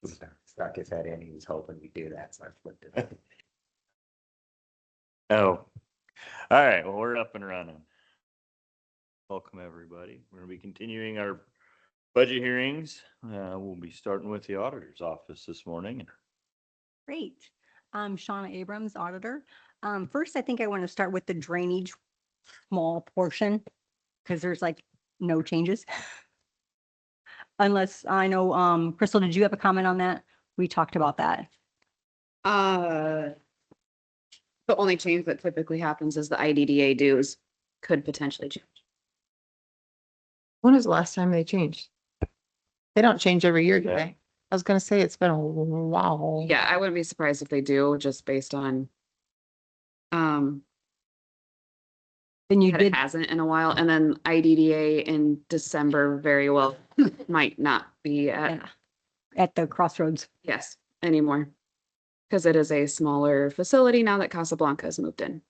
Stuck his head in, he was hoping we'd do that, so I flipped it. Oh, all right. Well, we're up and running. Welcome, everybody. We're going to be continuing our budget hearings. We'll be starting with the auditor's office this morning. Great. I'm Shauna Abrams, auditor. First, I think I want to start with the drainage small portion because there's like no changes. Unless I know, Crystal, did you have a comment on that? We talked about that. The only change that typically happens is the IDDA dues could potentially change. When was the last time they changed? They don't change every year, do Yeah. they? I was gonna say it's been a while. Yeah, I wouldn't be surprised if they do, just based on Then you that did, it hasn't in a while, and then IDDA in December very well might not be yeah, at the crossroads. yes, anymore. Because it is a smaller facility now that Casablanca has moved in.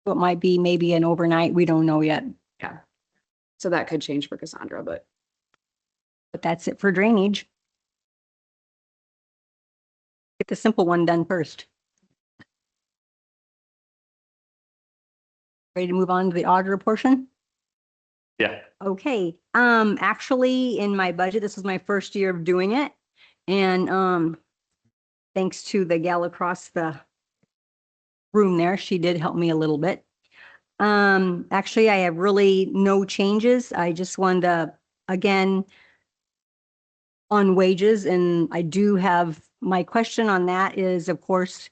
So it might be maybe an overnight. We don't know yet, Yeah. So that could change for Cassandra, but but that's it for drainage. Get the simple one done first. Ready to move on to the auditor portion? Yeah. Okay, actually, in my budget, this is my first year of doing it. And, thanks to the gal across the room there, she did help me a little bit. Actually, I have really no changes. I just wanted to, again, on wages, and I do have, my question on that is, of course,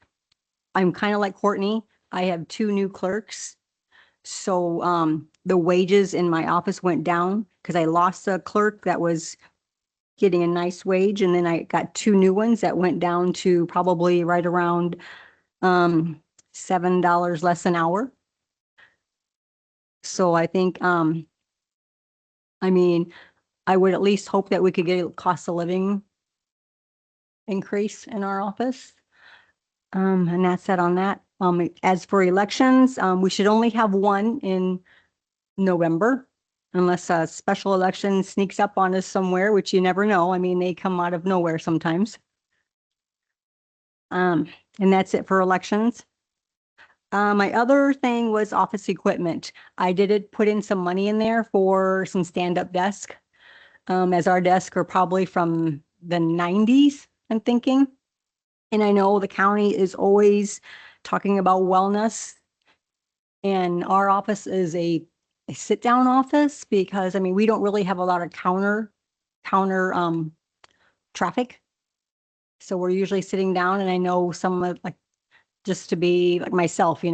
I'm kind of like Courtney. I have 2 new clerks. So, the wages in my office went down because I lost a clerk that was getting a nice wage, and then I got 2 new ones that went down to probably right around $7 less an hour. So I think I mean, I would at least hope that we could get a cost of living increase in our office. And that's that on that. As for elections, we should only have one in November, unless a special election sneaks up on us somewhere, which you never know. I mean, they come out of nowhere sometimes. And that's it for elections. My other thing was office equipment. I put in some money in there for some stand-up desk. As our desks are probably from the 90s, I'm thinking. And I know the county is always talking about wellness. And our office is a sit-down office because, I mean, we don't really have a lot of counter traffic. So we're usually sitting down, and I know some of, like, just to be like myself,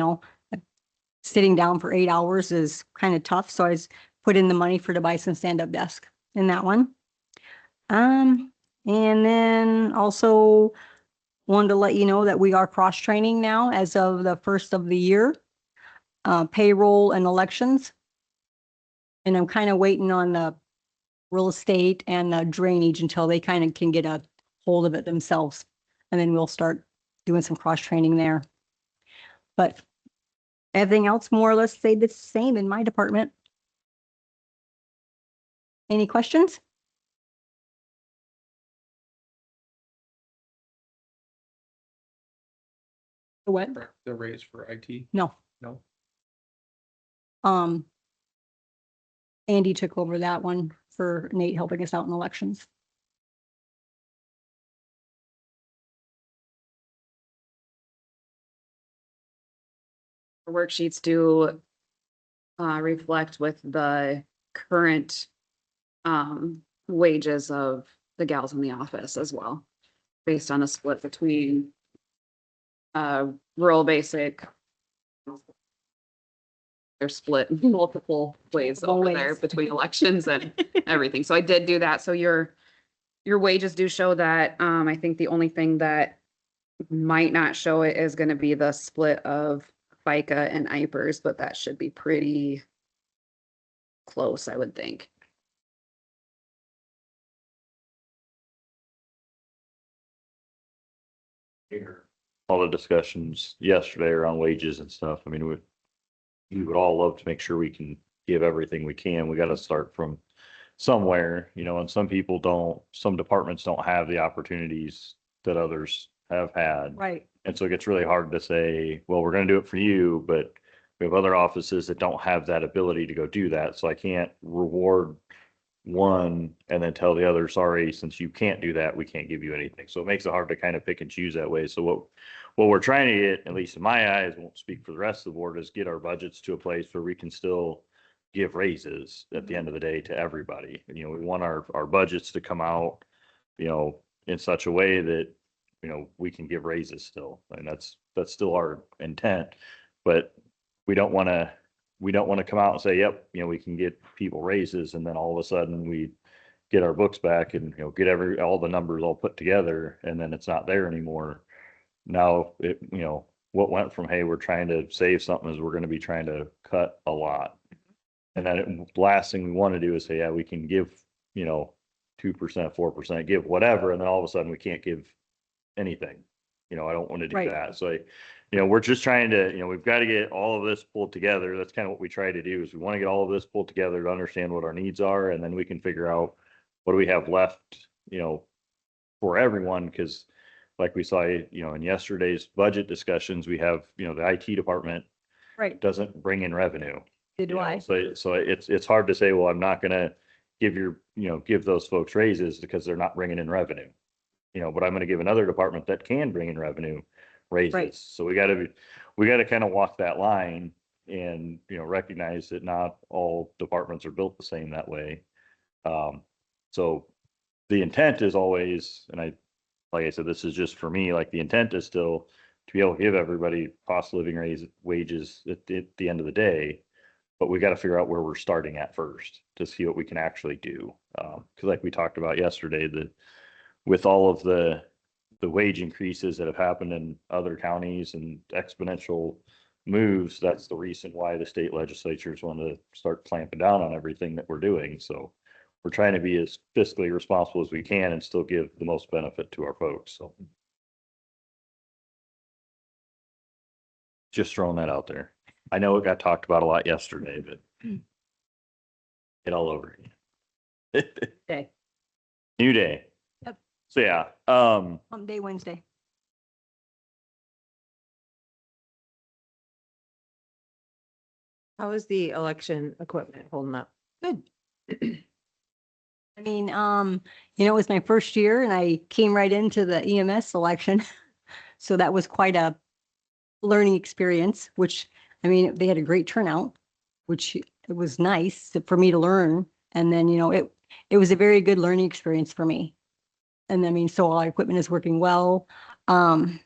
sitting down for 8 hours is kind of tough. So I just put in the money to buy some stand-up desk in that one. And then also wanted to let you know that we are cross-training now as of the first of the year, payroll and elections. And I'm kind of waiting on the real estate and the drainage until they kind of can get a hold of it themselves. And then we'll start doing some cross-training there. But everything else more or less stayed the same in my department. Any questions? What? The raise for IT? No. No. Andy took over that one for Nate helping us out in elections. worksheets do reflect with the current wages of the gals in the office as well, based on a split between rural basic. They're split multiple ways over there between elections and everything. So I did do that. So your wages do show that. I think the only thing that might not show it is going to be the split of FICA and IPERS, but that should be pretty close, I would think. All the discussions yesterday around wages and stuff. I mean, we would all love to make sure we can give everything we can. We got to start from somewhere, you know, and some people don't, some departments don't have the opportunities that others have had. Right. And so it gets really hard to say, well, we're going to do it for you, but we have other offices that don't have that ability to go do that. So I can't reward one and then tell the other, sorry, since you can't do that, we can't give you anything. So it makes it hard to kind of pick and choose that way. So what we're trying to get, at least in my eyes, won't speak for the rest of the board, is get our budgets to a place where we can still give raises at the end of the day to everybody. You know, we want our budgets to come out, you know, in such a way that, you know, we can give raises still. And that's still our intent. But we don't want to come out and say, yep, you know, we can get people raises, and then all of a sudden we get our books back and, you know, get all the numbers all put together, and then it's not there anymore. Now it, you know, what went from, hey, we're trying to save something, is we're going to be trying to cut a lot. And then the last thing we want to do is say, yeah, we can give, you know, 2%, 4%, give whatever. And then all of a sudden we can't give anything. You know, I don't want to do Right. that. So, you know, we're just trying to, you know, we've got to get all of this pulled together. That's kind of what we try to do, is we want to get all of this pulled together to understand what our needs are. And then we can figure out what do we have left, you know, for everyone. Cause like we saw, you know, in yesterday's budget discussions, we have, you know, the IT department Right. doesn't bring in revenue. Did You know, I? So it's hard to say, well, I'm not gonna give those folks raises because they're not bringing in revenue. You know, but I'm gonna give another department that can bring in revenue raises. Right. So we gotta kind of walk that line and, you know, recognize that not all departments are built the same that way. So the intent is always, and like I said, this is just for me, like the intent is still to be able to give everybody cost of living wages at the end of the day. But we got to figure out where we're starting at first to see what we can actually do. Because like we talked about yesterday, with all of the wage increases that have happened in other counties and exponential moves, that's the reason why the state legislatures want to start clamping down on everything that we're doing. So we're trying to be as fiscally responsible as we can and still give the most benefit to our folks. So just throwing that out there. I know it got talked about a lot yesterday, but get all over it. Day. New day. Yep. So yeah, Hump day Wednesday. How is the election equipment holding up? Good. I mean, you know, it was my first year and I came right into the EMS selection. So that was quite a learning experience, which, I mean, they had a great turnout, which it was nice for me to learn. And then, you know, it was a very good learning experience for me. And I mean, so all our equipment is working well. Some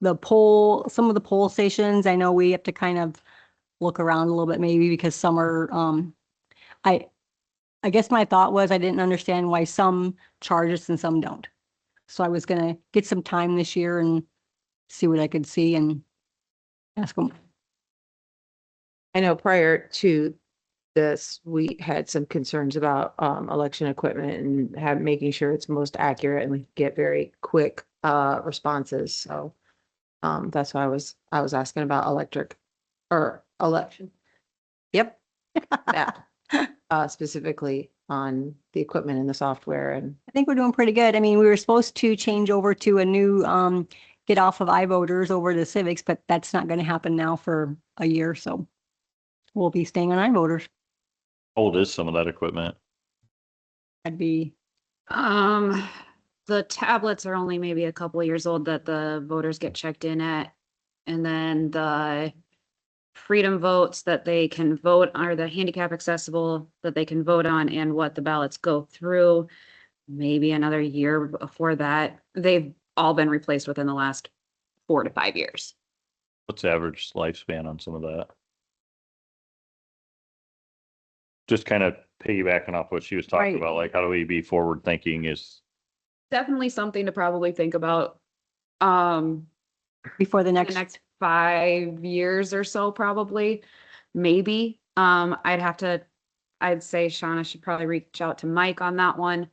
of the poll stations, I know we have to kind of look around a little bit maybe because some are, I guess my thought was I didn't understand why some charge us and some don't. So I was gonna get some time this year and see what I could see and ask them. I know prior to this, we had some concerns about election equipment and making sure it's most accurate and we get very quick responses. So that's why I was asking about electric or election. Yep. That specifically on the equipment and the software. And I think we're doing pretty good. I mean, we were supposed to change over to a new, get off of iVoters over to Civics, but that's not gonna happen now for a year, so we'll be staying on iVoters. how old is some of that equipment? I'd be, The tablets are only maybe a couple of years old that the voters get checked in at. And then the freedom votes that they can vote are the handicap accessible that they can vote on and what the ballots go through. Maybe another year before that. They've all been replaced within the last 4 to 5 years. What's the average lifespan on some of that? Just kind of piggybacking off what she was talking Right. about, like how do we be forward thinking is, Definitely something to probably think about. before the The next, next 5 years or so, probably, maybe. I'd say Shauna should probably reach out to Mike on that one,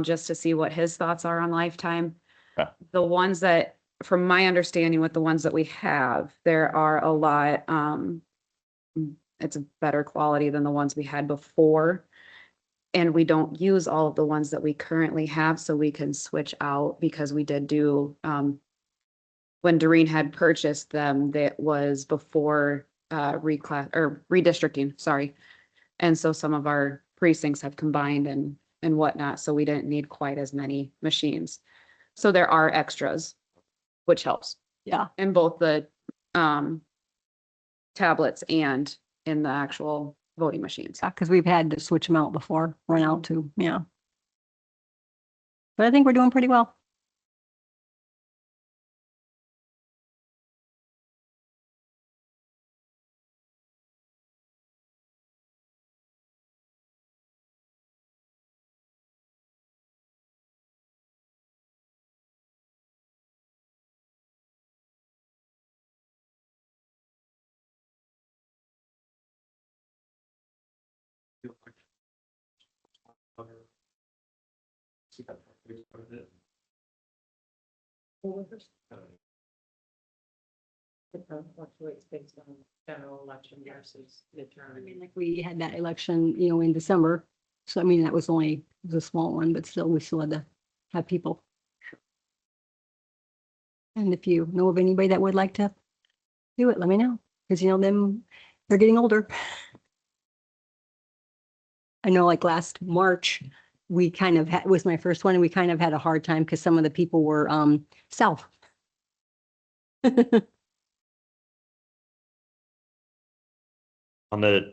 just to see what his thoughts are on lifetime. Yeah. The ones that, from my understanding with the ones that we have, there are a lot, it's a better quality than the ones we had before. And we don't use all of the ones that we currently have, so we can switch out because we did do, when Doreen had purchased them, that was before, reclass or redistricting, sorry. And so some of our precincts have combined and whatnot, so we didn't need quite as many machines. So there are extras, which helps Yeah, in both the, tablets and in the actual voting machines. because we've had to switch them out before, run out too, yeah. But I think we're doing pretty well. Fluctuates based on general election versus I midterm. mean, like we had that election, you know, in December. So I mean, that was only it was a small one, but still, we still had to have people. And if you know of anybody that would like to do it, let me know, because you know, them, they're getting older. I know like last March, we kind of had, was my first one, and we kind of had a hard time because some of the people were south. On the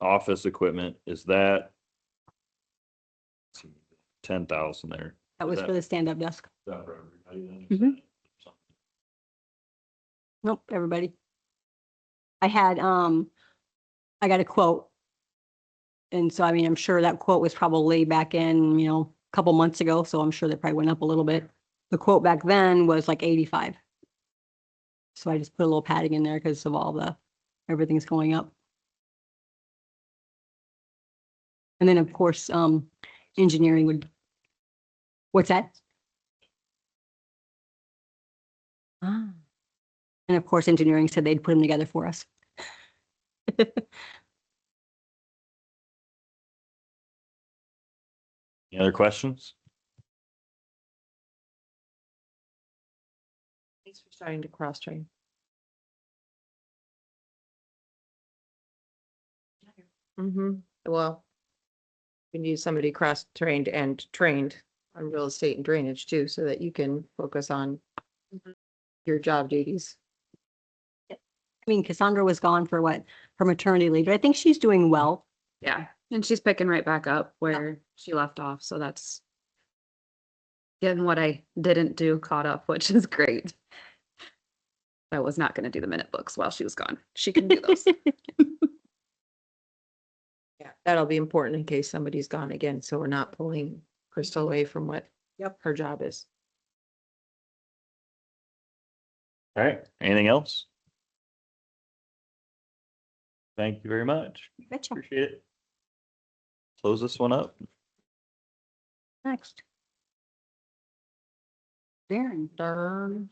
office equipment, is that 10,000 there? That Is was for the stand-up desk. is that for everybody then? Mhm. Nope, everybody. I had, I got a quote. And so, I mean, I'm sure that quote was probably back in, you know, a couple months ago, so I'm sure that probably went up a little bit. The quote back then was like 85. So I just put a little padding in there because of all the, everything's going up. And then, of course, engineering would, what's that? Ah. And of course, engineering said they'd put them together for us. Any other questions? Thanks for starting to cross train. Well, you can use somebody cross trained and trained on real estate and drainage too, so that you can focus on your job duties. I mean, Cassandra was gone for what, for maternity leave, but I think she's doing well. Yeah, and she's picking right back up where she left off, so that's getting what I didn't do caught up, which is great. I was not gonna do the minute books while she was gone. She can do those. Yeah, that'll be important in case somebody's gone again, so we're not pulling Crystal away from what her job is. All right, anything else? Thank you very much. Betcha. Appreciate it. Close this one up. Next. Darren. Darn.